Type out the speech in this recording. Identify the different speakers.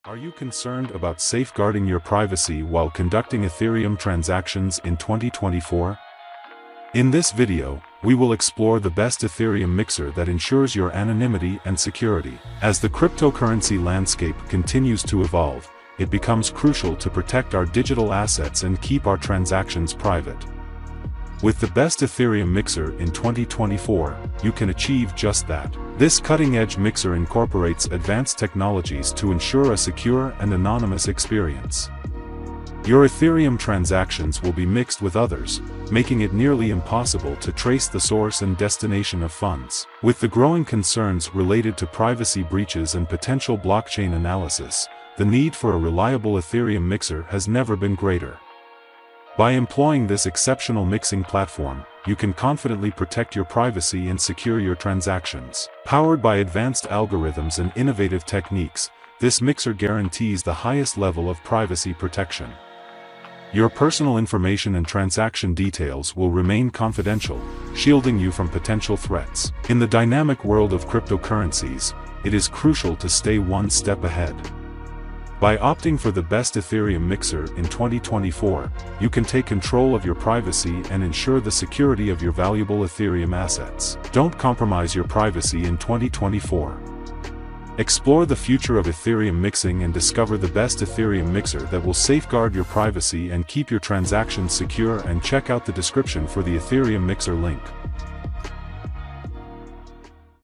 Speaker 1: Are you concerned about safeguarding your privacy while conducting Ethereum transactions in 2024? In this video, we will explore the best Ethereum mixer that ensures your anonymity and security. As the cryptocurrency landscape continues to evolve, it becomes crucial to protect our digital assets and keep our transactions private. With the best Ethereum mixer in 2024, you can achieve just that. This cutting-edge mixer incorporates advanced technologies to ensure a secure and anonymous experience. Your Ethereum transactions will be mixed with others, making it nearly impossible to trace the source and destination of funds. With the growing concerns related to privacy breaches and potential blockchain analysis, the need for a reliable Ethereum mixer has never been greater. By employing this exceptional mixing platform, you can confidently protect your privacy and secure your transactions. Powered by advanced algorithms and innovative techniques, this mixer guarantees the highest level of privacy protection. Your personal information and transaction details will remain confidential, shielding you from potential threats. In the dynamic world of cryptocurrencies, it is crucial to stay one step ahead. By opting for the best Ethereum mixer in 2024, you can take control of your privacy and ensure the security of your valuable Ethereum assets. Don't compromise your privacy in 2024. Explore the future of Ethereum mixing and discover the best Ethereum mixer that will safeguard your privacy and keep your transactions secure. And check out the description for the Ethereum mixer link.